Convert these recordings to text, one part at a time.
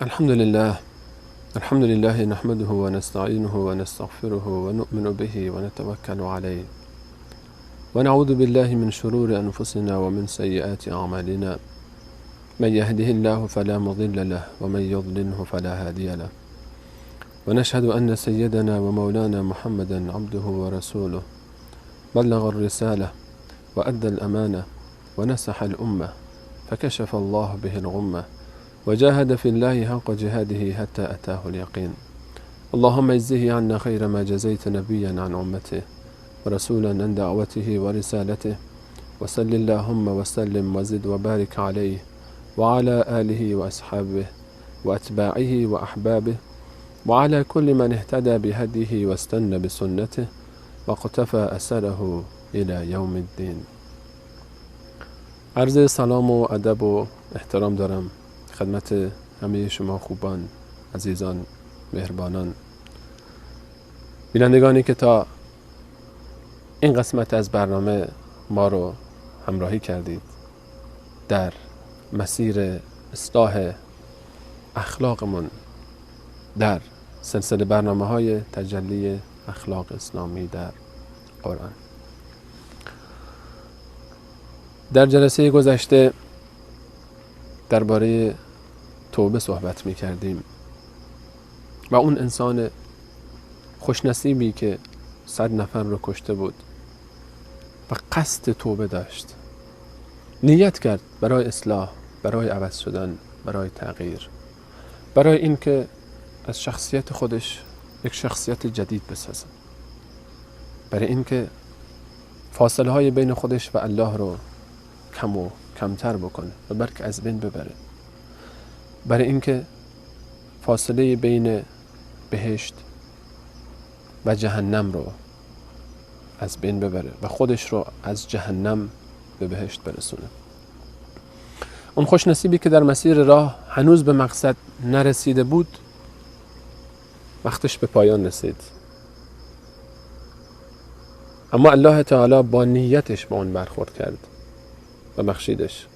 الحمد لله نحمده ونستعينه ونستغفره ونؤمن به ونتوكل عليه ونعوذ بالله من شرور أنفسنا ومن سيئات أعمالنا من يهده الله فلا مضل له ومن يضلله فلا هادي له ونشهد أن سيدنا ومولانا محمدا عبده ورسوله بلغ الرسالة وأدى الأمانة ونصح الأمة فكشف الله به الغمة وجاهد في الله حق جهاده حتى أتاه اليقين. اللهم اجزه عنا خير ما جزيت نبيا عن أمته ورسولا عن دعوته ورسالته وصل اللهم وسلم وزد وبارك عليه وعلى آله وأصحابه وأتباعه وأحبابه وعلى كل من اهتدى بهديه واستنى بسنته واقتفى أثره إلى يوم الدين. عرض سلام و ادب و احترام دارم خدمت همه شما خوبان، عزیزان، مهربانان، بینندگانی که تا این قسمت از برنامه ما رو همراهی کردید در مسیر اصلاح اخلاقمون در سلسله برنامه‌های تجلی اخلاق اسلامی در قرآن. در جلسه گذشته درباره توبه صحبت می کردیم و اون انسان خوشنصیبی که 100 نفر رو کشته بود و قصد توبه داشت، نیت کرد برای اصلاح، برای عوض شدن، برای تغییر، برای اینکه از شخصیت خودش یک شخصیت جدید بسازه، برای اینکه فاصله های بین خودش و الله رو کم و کمتر بکنه و بلکه از بین ببره، برای اینکه فاصله بین بهشت و جهنم رو از بین ببره و خودش رو از جهنم به بهشت برسونه. اون خوشنصیبی که در مسیر راه هنوز به مقصد نرسیده بود، وقتش به پایان رسید، اما الله تعالی با نیتش با اون برخورد کرد و بخشیدش.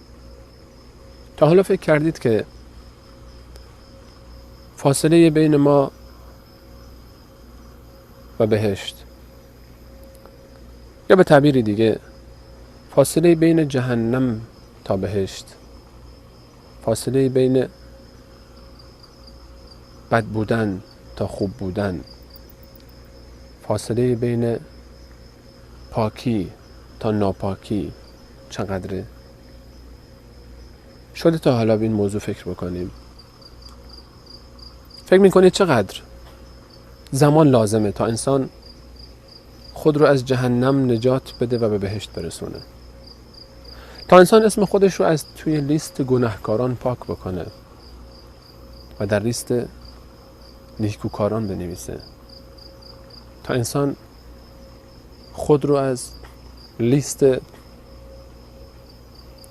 تا حالا فکر کردید که فاصله بین ما و بهشت، یا به تعبیر دیگه فاصله بین جهنم تا بهشت، فاصله بین بد بودن تا خوب بودن، فاصله بین پاکی تا ناپاکی چقدره؟ شده تا حالا به این موضوع فکر بکنیم؟ فکر میکنید چقدر زمان لازمه تا انسان خود رو از جهنم نجات بده و به بهشت برسونه، تا انسان اسم خودش رو از توی لیست گناهکاران پاک بکنه و در لیست نیکوکاران بنویسه، تا انسان خود رو از لیست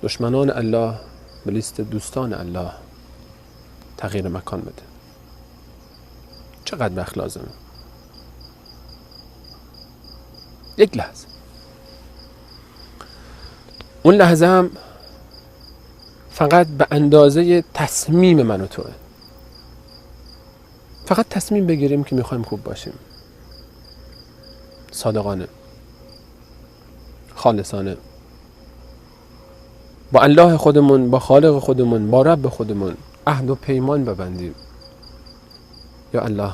دشمنان الله به لیست دوستان الله تغییر مکان بده؟ چقدر وقت لازمه؟ یک لحظه. اون لحظه هم فقط به اندازه تصمیم من و توه. فقط تصمیم بگیریم که میخوایم خوب باشیم، صادقانه، خالصانه، با الله خودمون، با خالق خودمون، با رب خودمون عهد و پیمان ببندیم. یا الله،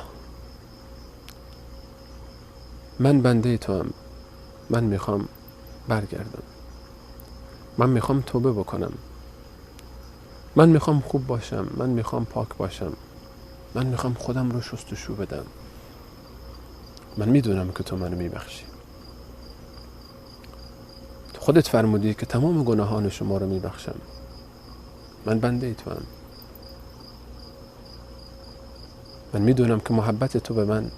من بنده تو هم، من میخوام برگردم، من میخوام توبه بکنم، من میخوام خوب باشم، من میخوام پاک باشم، من میخوام خودم رو شستشو بدم. من میدونم که تو منو میبخشی. تو خودت فرمودی که تمام گناهان شما رو میبخشم. من بنده تو هم. من میدونم که محبت تو به من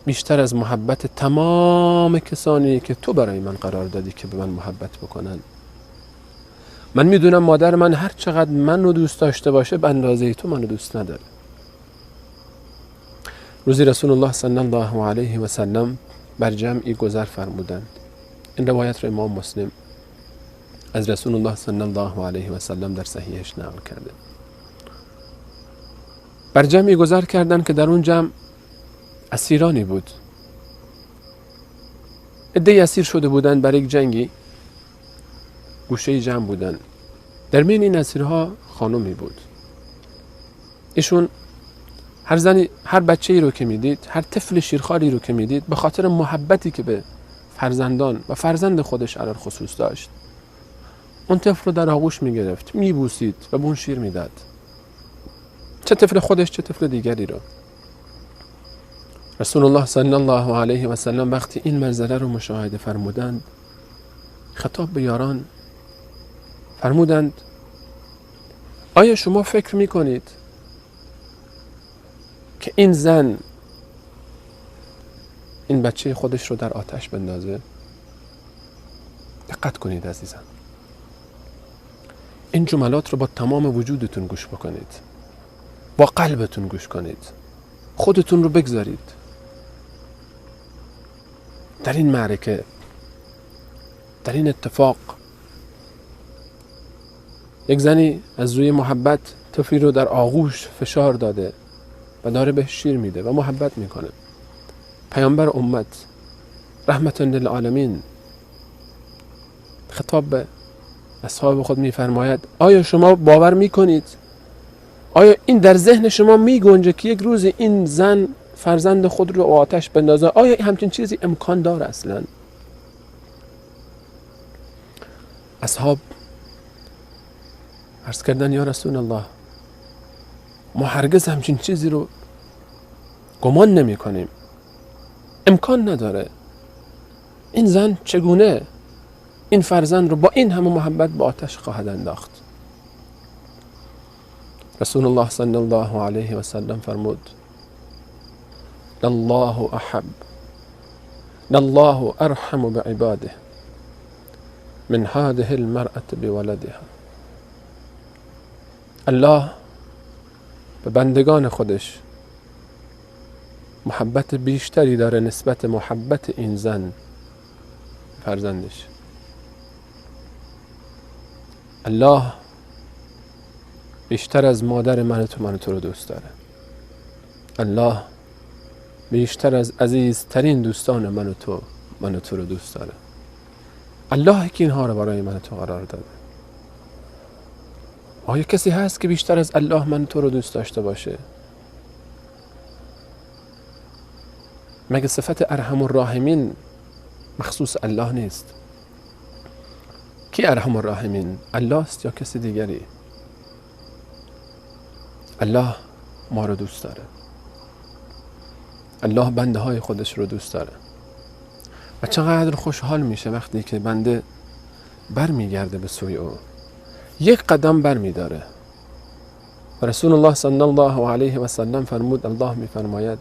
بیشتر از محبت تمام کسانی که تو برای من قرار دادی که به من محبت بکنن. من میدونم مادر من هر چقدر من رو دوست داشته باشه به اندازه تو من رو دوست نداره. روزی رسول الله صلی الله علیه و سلم بر جمعی گذر فرمودند. این روایت را امام مسلم از رسول الله صلی الله علیه و سلم در صحیحش نقل کرده. بر جمعی گذر کردند که در اون جمع اسیرانی بود. عده‌ای اسیر شده بودند برای یک جنگی، گوشه جمع بودند. در بین این اسیرها خانمی بود. ایشون هر بچه‌ای رو که میدید، هر طفل شیرخواری رو که میدید، به خاطر محبتی که به فرزندان و فرزند خودش علل خصوص داشت، اون طفل رو در آغوش میگرفت، میبوسید و به اون شیر میداد، چه طفل خودش چه طفل دیگری رو. رسول الله صلی الله علیه و سلم وقتی این منظره رو مشاهده فرمودند، خطاب به یاران فرمودند آیا شما فکر میکنید که این زن این بچه خودش رو در آتش بندازه؟ دقت کنید عزیزان، این جملات رو با تمام وجودتون گوش بکنید، با قلبتون گوش کنید، خودتون رو بگذارید. در این معرکه، در این اتفاق، یک زنی از روی محبت طفلی رو در آغوش فشار داده و داره به شیر میده و محبت میکنه. پیامبر امت رحمت للعالمین خطاب به اصحاب خود میفرماید آیا شما باور میکنید، آیا این در ذهن شما میگنجه که یک روز این زن فرزند خود رو آتش بندازه؟ آیا همچین چیزی امکان داره اصلا؟ اصحاب عرض کردن یا رسول الله، ما هرگز همچین چیزی رو گمان نمی کنیم، امکان نداره. این زن چگونه این فرزند رو با این همه محبت به آتش خواهد انداخت؟ رسول الله صلی الله علیه و سلم فرمود لله احب لله ارحم بعباده من هذه المرأة بولدها. الله به بندگان خودش محبت بیشتری داره نسبت محبت این زن فرزندش. الله بیشتر از مادر من تو رو دوست داره. الله بیشتر از عزیزترین دوستان من تو رو دوست داره. الله که اینها رو برای من تو قرار داده. آیا کسی هست که بیشتر از الله من تو رو دوست داشته باشه؟ مگه صفت ارحم الراحمین مخصوص الله نیست؟ کی ارحم الراحمین؟ الله است یا کسی دیگری؟ الله ما رو دوست داره. الله بنده های خودش رو دوست داره و چقدر خوشحال میشه وقتی که بنده بر میگرده به سوی او، یک قدم بر میداره. و رسول الله صلی الله علیه و سلم فرمود، الله میفرماید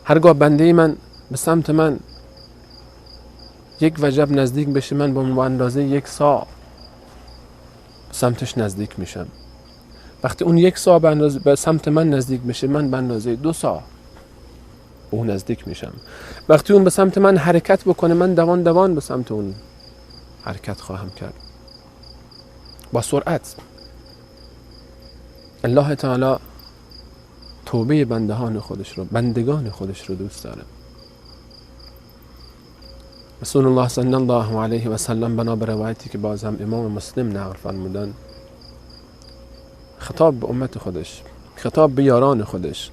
هرگاه بنده من به سمت من یک وجب نزدیک بشه، من با اندازه یک ساعت به سمتش نزدیک میشم. وقتی اون یک ساعت به سمت من نزدیک بشه، من به اندازه 2 ساعت به اون نزدیک میشم. وقتی اون به سمت من حرکت بکنه، من دوان به سمت اون حرکت خواهم کرد با سرعت. الله تعالی توبه بندگان خودش رو دوست داره. رسول الله صلی الله علیه و سلم بنا به روایتی که باز هم امام مسلم نقل فرمودن، خطاب به امت خودش، خطاب به یاران خودش،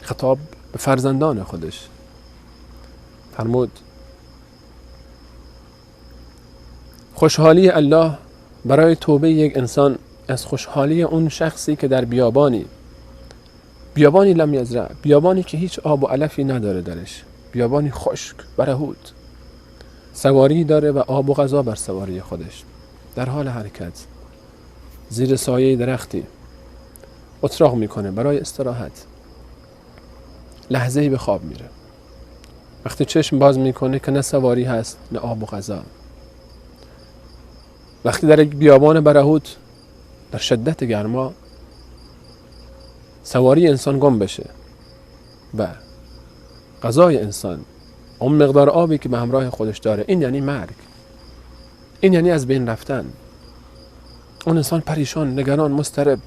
خطاب به فرزندان خودش فرمود خوشحالی الله برای توبه یک انسان از خوشحالی اون شخصی که در بیابانی لم یزرع، بیابانی که هیچ آب و علفی نداره درش، بیابانی خشک برهود، سواری داره و آب و غذا بر سواری خودش، در حال حرکت زیر سایه درختی اتراق میکنه برای استراحت، لحظه‌ای به خواب میره. وقتی چشم باز میکنه که نه سواری هست نه آب و غذا. وقتی در یک بیابان برهوت در شدت گرما سواری انسان گم بشه و غذای انسان اون مقدار آبی که به همراه خودش داره، این یعنی مرگ، این یعنی از بین رفتن. اون انسان پریشان، نگران، مضطرب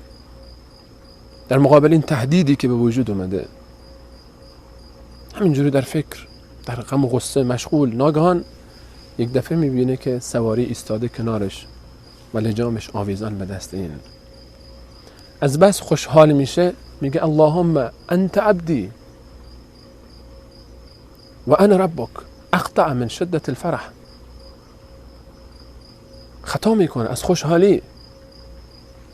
در مقابل این تهدیدی که به وجود اومده، همینجوری در فکر، در غم و غصه مشغول، ناگهان یک دفعه میبینه که سواری ایستاده کنارش و لجامش آویزان به دست این. از بس خوشحال میشه، میگه اللهم انت عبدی و انا ربک اقطع من شدت الفرح. خطاب میکنه از خوشحالی،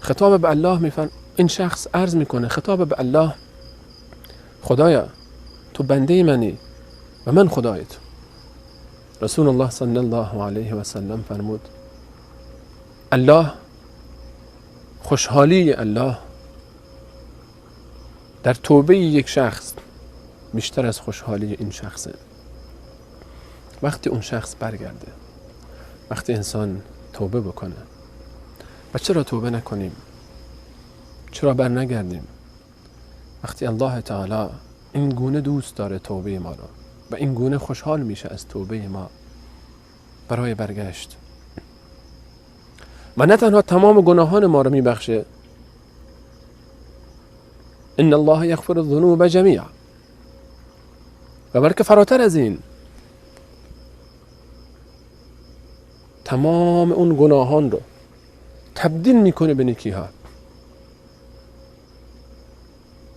خطاب به الله میفرمه. این شخص عرض میکنه خطاب به الله، خدایا تو بنده منی و من خدای تو. رسول الله صلی الله علیه و سلم فرمود الله، خوشحالی الله در توبه یک شخص بیشتر از خوشحالی این شخصه. وقتی اون شخص برگرده، وقتی انسان توبه بکنه. و چرا توبه نکنیم؟ چرا بر نگردیم؟ وقتی الله تعالی این گونه دوست داره توبه ما رو و این گونه خوشحال میشه از توبه ما برای برگشت، و نه تنها تمام گناهان ما رو میبخشه، ان الله یغفر الذنوب جمیعا، و بلکه فراتر از این تمام اون گناهان رو تبدیل میکنه به نیکی ها.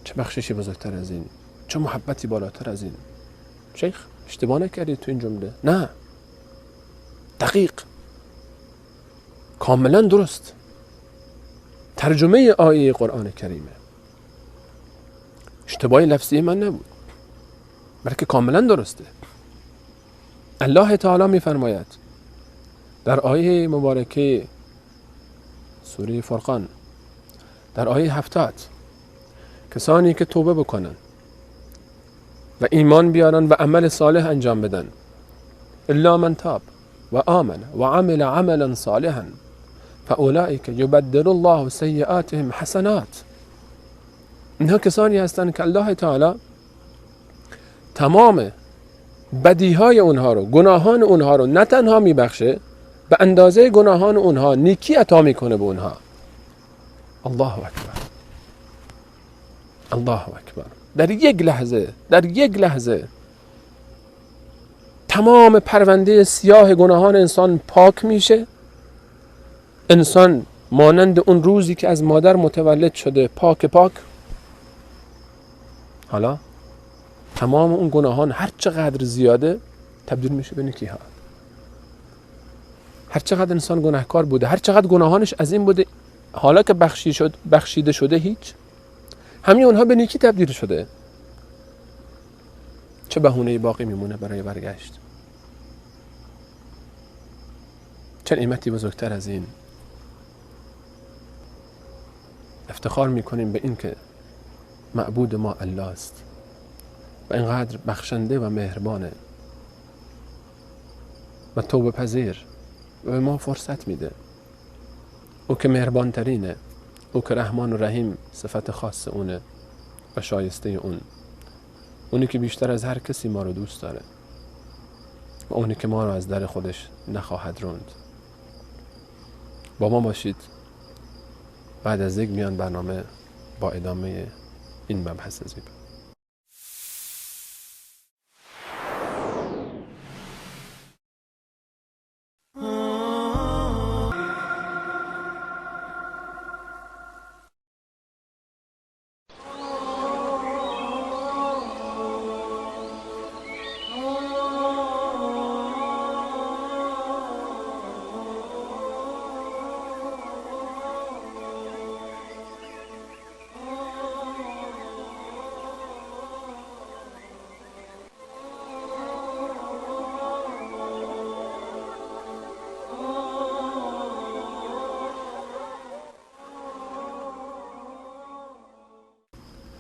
چه بخششی بزرگتر از این، چه محبتی بالاتر از این. شیخ اشتباه نکردید تو این جمله؟ نه، دقیق، کاملا درست، ترجمه آیه قرآن کریمه. اشتباهی لفظی من نبود، بلکه کاملا درسته. الله تعالی میفرماید در آیه مبارکه سوره فرقان در آیه 70، کسانی که توبه بکنن و ایمان بیارن و عمل صالح انجام بدن، الا من تاب و آمن و عمل عملا صالحا فاولئک یبدل الله سیئاتهم حسنات. اینها کسانی هستند که الله تعالی تمام بدیهای اونها رو، گناهان اونها رو نه تنها میبخشه، به اندازه گناهان اونها نیکی عطا میکنه به اونها. الله اکبر، الله اکبر. در یک لحظه تمام پرونده سیاه گناهان انسان پاک میشه. انسان مانند اون روزی که از مادر متولد شده پاک، حالا تمام اون گناهان هر چقدر زیاده تبدیل میشه به نیکی ها. هر چقدر انسان گناهکار بوده، هر چقدر گناهانش عظیم بوده، حالا که بخشیده شده هیچ، همین اونها به نیکی تبدیل شده. چه بهونه باقی میمونه برای برگشت؟ چه نعمتی بزرگتر از این؟ افتخار میکنیم به این که معبود ما الله است و اینقدر بخشنده و مهربانه و توبه پذیر و به ما فرصت میده. او که مهربان ترینه، او که رحمان و رحیم صفت خاص اونه و شایسته اون، اونی که بیشتر از هر کسی ما رو دوست داره و اونی که ما رو از در خودش نخواهد راند. با ما باشید. بعد از یک میان برنامه با ادامه این مبحث زیبا.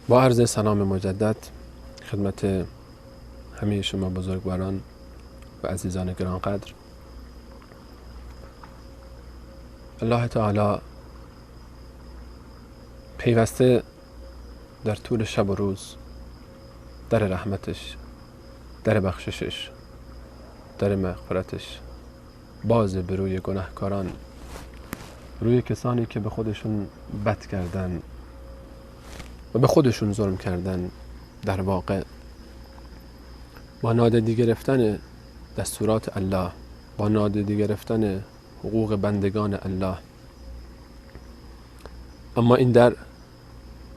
با عرض سلام مجدد خدمت همه شما بزرگواران و عزیزان گرانقدر. الله تعالی پیوسته در طول شب و روز در رحمتش، در بخششش، در مغفرتش باز به روی گناهکاران، روی کسانی که به خودشون بد کردن و به خودشون ظلم کردن. در واقع با نادیده گرفتن دستورات الله، با نادیده گرفتن حقوق بندگان الله. اما این در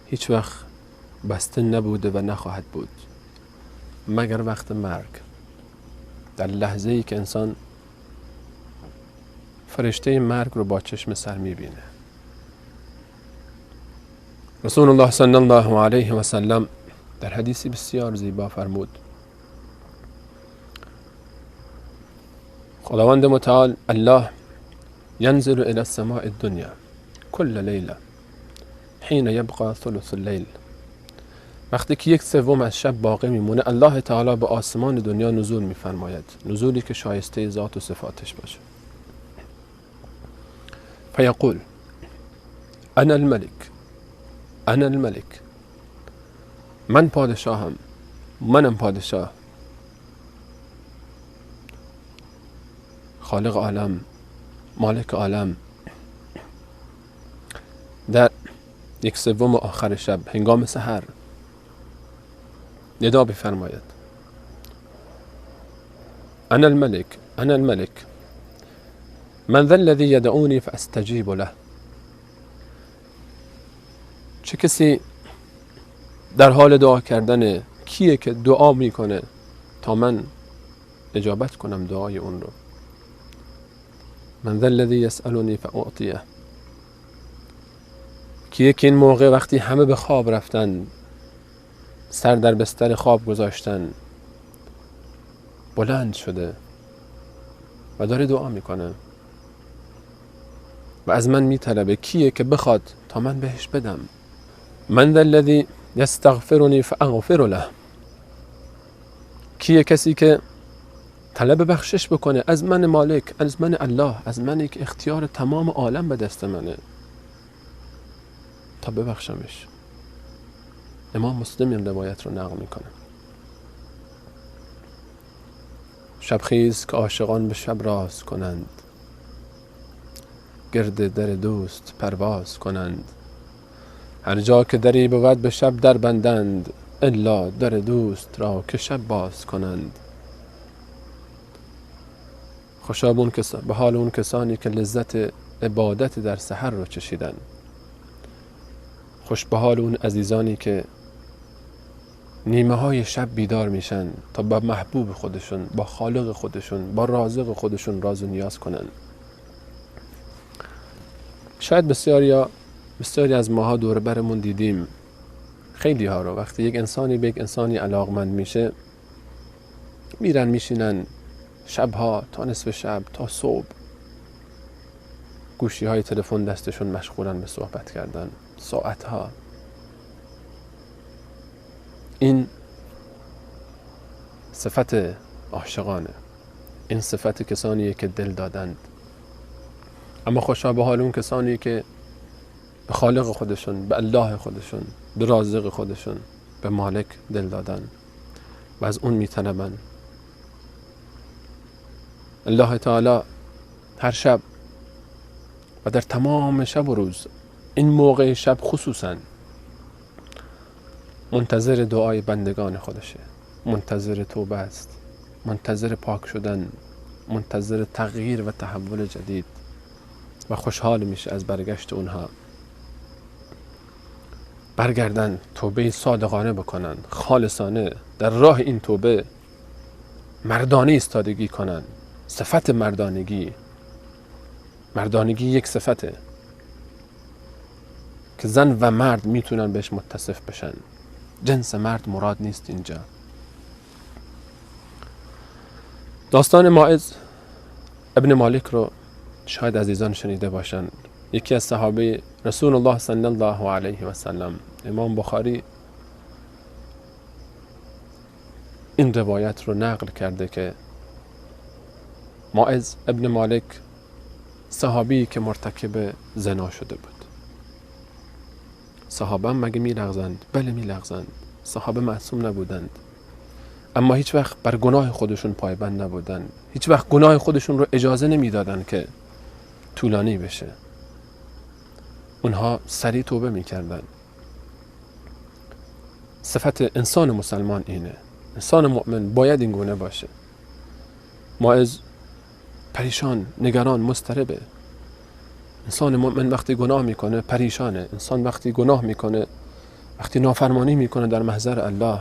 هیچ وقت بسته نبوده و نخواهد بود مگر وقت مرگ، در لحظه ای که انسان فرشته مرگ رو با چشم سر میبینه. رسول الله صلی الله علیه و سلم در حدیثی بسیار زیبا فرمود: خداوند متعال الله ينزل الى السماء الدنيا كل ليله حين يبقى ثلث الليل. وقتی که 1/3 از شب باقی میمونه، الله تعالی به آسمان دنیا نزول میفرماید، نزولی که شایسته ذات و صفاتش باشه. فیقول: انا الملك، انا الملك، من پادشاهم، منم پادشاه. خالق عالم، مالک عالم در 1/3 آخر شب هنگام سحر ندا بفرماید: انا الملك، انا الملك، من ذا الذي يدعوني فاستجیب له. چه کسی در حال دعا کردن؟ کیه که دعا میکنه تا من اجابت کنم دعای اون رو؟ من ذا الذي يسألني فأعطيه. کیه که این موقع وقتی همه به خواب رفتن، سر در بستر خواب گذاشتن، بلند شده و داره دعا میکنه و از من میطلبه؟ کیه که بخواد تا من بهش بدم؟ من ذا الذي يستغفرني فأغفر له. کیه کسی که طلب بخشش بکنه از من مالک، از من الله، از منی که اختیار تمام عالم به دست منه، تا ببخشمش؟ امام مسلم این روایت رو نقل میکنه. شبخیز که عاشقان به شب راز کنند، گرد در دوست پرواز کنند. هر جا که دری بود به شب در بندند، الا در دوست را که شب باز کنند. خوشا به حال اون کسانی که لذت عبادت در سحر رو چشیدن. خوش به حال اون عزیزانی که نیمه های شب بیدار میشن تا با محبوب خودشون، با خالق خودشون، با رازق خودشون راز و نیاز کنن. شاید بسیاری از ماها دور برمون دیدیم خیلی ها رو، وقتی یک انسانی به یک انسانی علاقمند میشه، میرن میشینن شبها تا نصف شب تا صبح، گوشی های تلفن دستشون مشغولن به صحبت کردن ساعتها. این صفت عاشقانه، این صفت کسانیه که دل دادند. اما خوشا به حال اون کسانی که به خالق خودشون، به الله خودشون، به رازق خودشون، به مالک دل دادن و از اون میطلبن. الله تعالی هر شب و در تمام شب و روز، این موقع شب خصوصا، منتظر دعای بندگان خودشه، منتظر توبه است، منتظر پاک شدن، منتظر تغییر و تحول جدید و خوشحال میشه از برگشت اونها. برگردن، توبه صادقانه بکنن، خالصانه در راه این توبه مردانه ایستادگی کنن. صفت مردانگی یک صفته که زن و مرد میتونن بهش متصف بشن. جنس مرد مراد نیست اینجا. داستان ماعز ابن مالک رو شاید عزیزان شنیده باشن. یکی از صحابه رسول الله صلی الله علیه و سلم، امام بخاری این روایت رو نقل کرده که ماعز ابن مالک صحابی که مرتکب زنا شده بود. صحابه هم مگه میلغزند؟ بله میلغزند. صحابه معصوم نبودند، اما هیچ وقت بر گناه خودشون پایبند نبودند. هیچ وقت گناه خودشون رو اجازه نمیدادند که طولانی بشه. اونها سریع توبه میکردن. صفت انسان مسلمان اینه. انسان مؤمن باید این گونه باشه. ماعز پریشان، نگران، مضطربه. انسان مؤمن وقتی گناه میکنه پریشانه. انسان وقتی گناه میکنه، وقتی نافرمانی میکنه در محضر الله،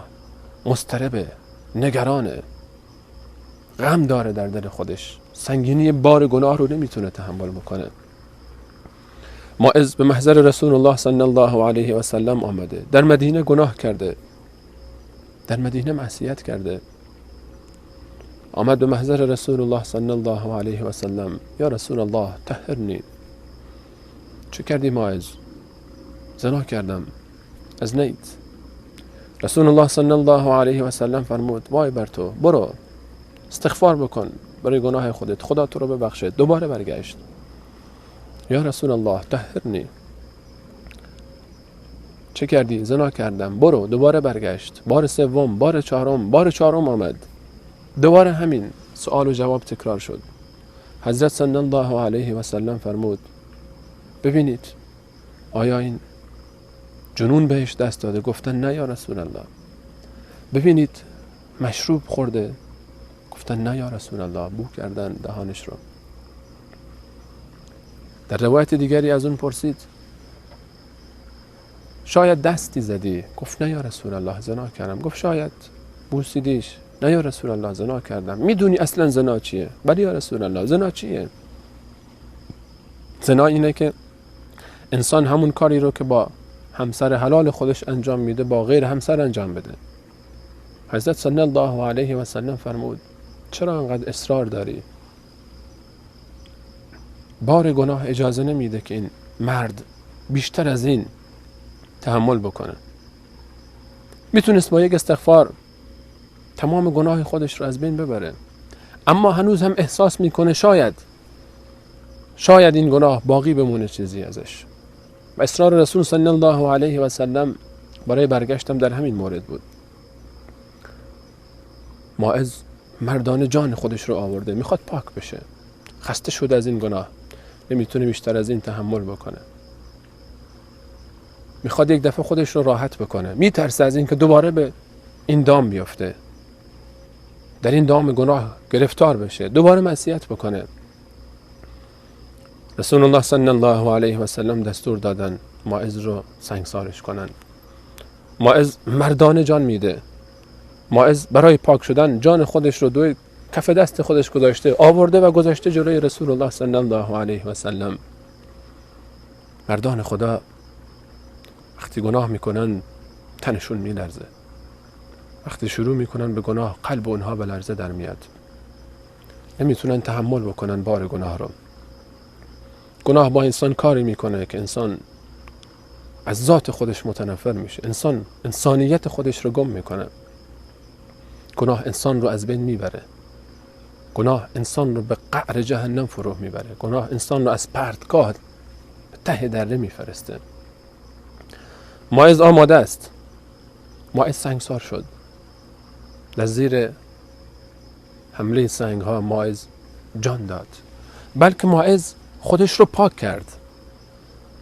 مضطربه، نگرانه، غم داره در دل خودش، سنگینی بار گناه رو نمیتونه تحمل بکنه. ماعز به محضر رسول الله صلی الله علیه و سلم آمده. در مدینه گناه کرده، در مدینه معصیت کرده. آمد به محضر رسول الله صلی الله علیه و سلم: یا رسول الله طهرنی. چه کردی ماعز؟ زنا کردم. از نیت. رسول الله صلی الله علیه و سلم فرمود: وای بر تو، برو استغفار بکن برای گناه خودت، خدا تو رو ببخشه. دوباره برگشت: یا رسول الله طهرنی. چه کردی؟ زنا کردم. برو. دوباره برگشت. بار سوم، بار چهارم آمد. دوباره همین سوال و جواب تکرار شد. حضرت صلی الله علیه و سلم فرمود: ببینید آیا این جنون بهش دست داده؟ گفتن نه یا رسول الله. ببینید مشروب خورده؟ گفتن نه یا رسول الله. بو کردن دهانش رو. در روایت دیگری از اون پرسید: شاید دستی زدی؟ گفت نه یا رسول الله، زنا کردم. گفت شاید بوسیدیش؟ نه یا رسول الله، زنا کردم. میدونی اصلا زنا چیه؟ بله یا رسول الله. زنا چیه؟ زنا اینه که انسان همون کاری رو که با همسر حلال خودش انجام میده با غیر همسر انجام بده. حضرت صلی الله علیه و سلم فرمود: چرا انقدر اصرار داری؟ بار گناه اجازه نمیده که این مرد بیشتر از این تحمل بکنه. میتونست با یک استغفار تمام گناه خودش رو از بین ببره، اما هنوز هم احساس میکنه شاید این گناه باقی بمونه چیزی ازش. و اصرار رسول صلی الله علیه و سلم برای برگشتم در همین مورد بود. ماعز مردان جان خودش رو آورده، میخواد پاک بشه، خسته شده از این گناه، نمیتونه بیشتر از این تحمل بکنه، میخواد یک دفعه خودش رو راحت بکنه، میترسه از این که دوباره به این دام بیفته، در این دام گناه گرفتار بشه، دوباره معصیت بکنه. رسول الله صلی الله علیه و سلم دستور دادن ماعز رو سنگسارش کنن. ماعز مردان جان میده. ماعز برای پاک شدن جان خودش رو دوی کف دست خودش گذاشته، آورده و گذاشته جلوی رسول الله صلی الله علیه و سلم. مردان خدا وقتی گناه میکنن تنشون میلرزه، وقتی شروع میکنن به گناه قلب اونها به لرزه در میاد، نمیتونن تحمل بکنن بار گناه رو. گناه با انسان کاری میکنه که انسان از ذات خودش متنفر میشه، انسان انسانیت خودش رو گم میکنه. گناه انسان رو از بین میبره، گناه انسان رو به قعر جهنم فرو میبره، گناه انسان رو از پرتگاه به ته دره میفرسته. ماعز آماده است. ماعز سنگسار شد. در زیر حمله سنگ ها ماعز جان داد، بلکه ماعز خودش رو پاک کرد.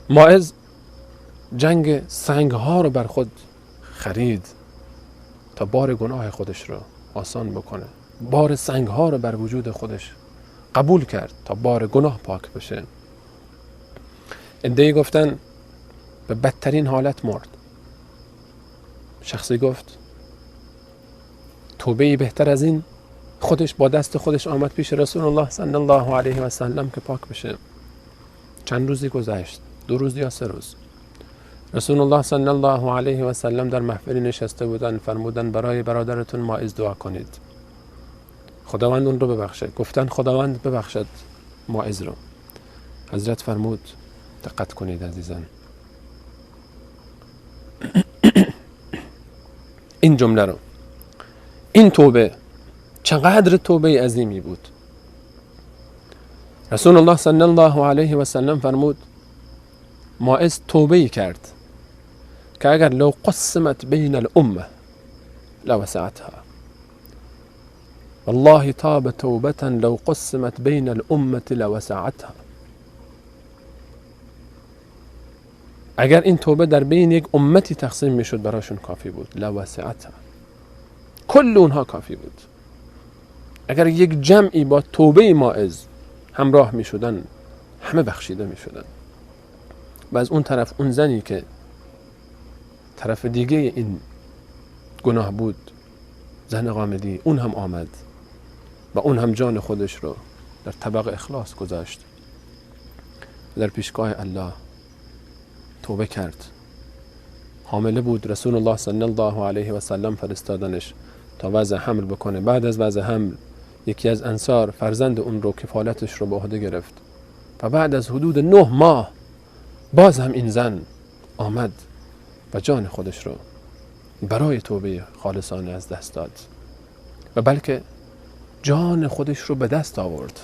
ماعز جنگ سنگ ها رو بر خود خرید تا بار گناه خودش رو آسان بکنه، بار سنگ ها رو بر وجود خودش قبول کرد تا بار گناه پاک بشه. عده‌ای گفتن به بدترین حالت مرد. شخصی گفت توبه‌ای بهتر از این. خودش با دست خودش آمد پیش رسول الله صلی الله علیه و سلم که پاک بشه. چند روزی گذشت، 2 روز یا 3 روز. رسول الله صلی الله علیه و سلم در محفلی نشسته بودن، فرمودن برای برادرتون ماعز دعا کنید، خداوند اون رو ببخشه. گفتن خداوند ببخشد ماعز رو. حضرت فرمود دقت کنید عزیزان، این جمله رو، این توبه چقدر توبه عظیمی بود. رسول الله صلی الله علیه و سلم فرمود ماعز توبه‌ای کرد که اگر لو قسمت بین الامه لوسعتها. والله تاب توبة لو قسمت بین الامه لوسعتها. اگر این توبه در بین یک امتی تقسیم میشد براشون کافی بود. لوسعتها، کل اونها کافی بود. اگر یک جمعی با توبه ماعز همراه میشدن همه بخشیده میشدن. و از اون طرف اون زنی که طرف دیگه این گناه بود، زن غامدی، اون هم آمد و اون هم جان خودش رو در طبق اخلاص گذاشت، در پیشگاه الله توبه کرد. حامله بود، رسول الله صلی الله علیه و سلم فرستادنش تا وضع حمل بکنه. بعد از وضع حمل یکی از انصار فرزند اون رو، کفالتش رو به عهده گرفت و بعد از حدود 9 ماه باز هم این زن آمد و جان خودش رو برای توبه خالصانه از دست داد و بلکه جان خودش رو به دست آورد.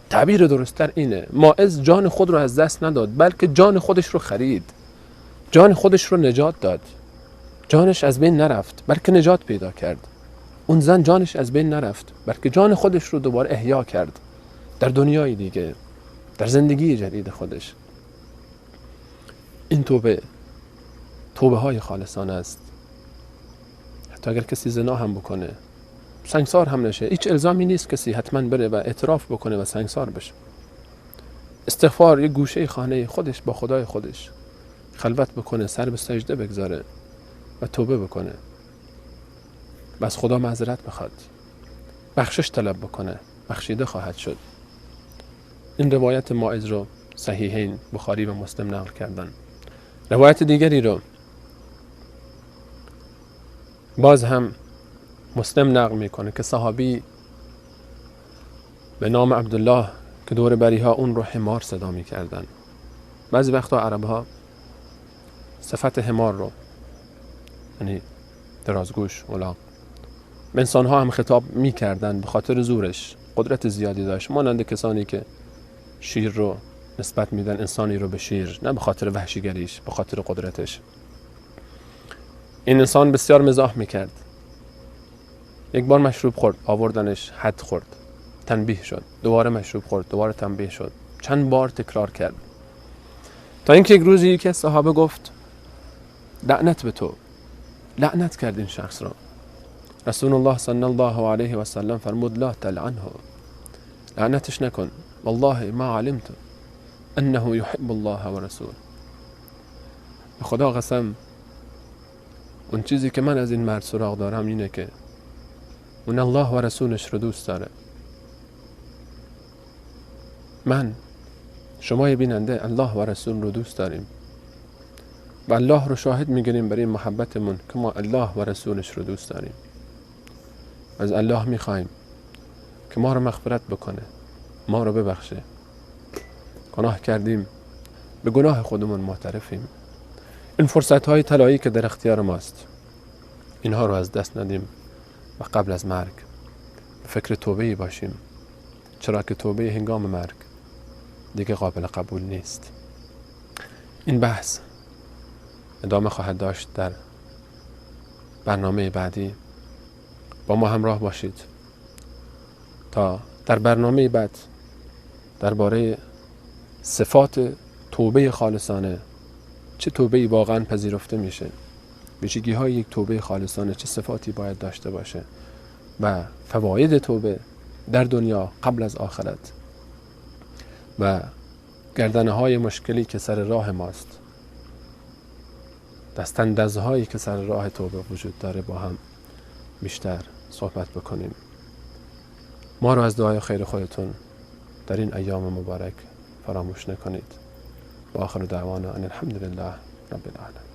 تعبیر درست‌تر اینه، ماعز جان خود رو از دست نداد، بلکه جان خودش رو خرید، جان خودش رو نجات داد. جانش از بین نرفت بلکه نجات پیدا کرد. اون زن جانش از بین نرفت بلکه جان خودش رو دوباره احیا کرد در دنیای دیگه، در زندگی جدید خودش. این توبه های خالصانه است. حتی اگر کسی زنا هم بکنه، سنگسار هم نشه، هیچ الزامی نیست کسی حتما بره و اعتراف بکنه و سنگسار بشه. استغفار، یک گوشه خانه خودش با خدای خودش خلوت بکنه، سر به سجده بگذاره و توبه بکنه و از خدا معذرت بخواد، بخشش طلب بکنه، بخشیده خواهد شد. این روایت ماعز رو صحیحین بخاری و مسلم نقل کردن. روایت دیگری رو باز هم مسلم نقل میکنه که صحابی به نام عبدالله که دور بریها اون رو حمار صدا میکردن. بعضی وقتا عرب ها صفت حمار رو، یعنی درازگوش، الاغ، به انسان ها هم خطاب میکردن به خاطر زورش، قدرت زیادی داشت، مانند کسانی که شیر رو نسبت میدن انسانی رو به شیر، نه به خاطر وحشیگریش، به خاطر قدرتش. این انسان بسیار مزاح میکرد. یک بار مشروب خورد، آوردنش حد خورد، تنبیه شد، دوباره مشروب خورد، دوباره تنبیه شد، چند بار تکرار کرد تا اینکه یک روزی یکی از صحابه گفت لعنت به تو، لعنت کرد این شخص را. رسول الله صلی الله علیه و سلم فرمود لا تلعنه، لعنتش نکن، والله ما علمت انه يحب الله و رسول. به خدا قسم اون چیزی که من از این مرد سراغ دارم اینه که اون الله و رسولش رو دوست داره. من، شمای بیننده، الله و رسول رو دوست داریم و الله رو شاهد میگیریم برای محبتمون که ما الله و رسولش رو دوست داریم. از الله میخوایم که ما رو مغفرت بکنه، ما رو ببخشه. گناه کردیم، به گناه خودمون معترفیم. این فرصت های طلایی که در اختیار ماست، اینها رو از دست ندیم و قبل از مرگ به فکر توبه‌ای باشیم، چرا که توبه هنگام مرگ دیگه قابل قبول نیست. این بحث ادامه خواهد داشت در برنامه بعدی. با ما همراه باشید تا در برنامه بعد درباره صفات توبه خالصانه، چه توبه‌ای واقعا پذیرفته میشه، ویژگی های یک توبه خالصانه چه صفاتی باید داشته باشه و فواید توبه در دنیا قبل از آخرت و گردنه های مشکلی که سر راه ماست، دستاندازهایی که سر راه توبه وجود داره، با هم بیشتر صحبت بکنیم. ما رو از دعای خیر خودتون در این ایام مبارک فراموش نکنید. و آخر دعوانا ان الحمد لله رب العالمین.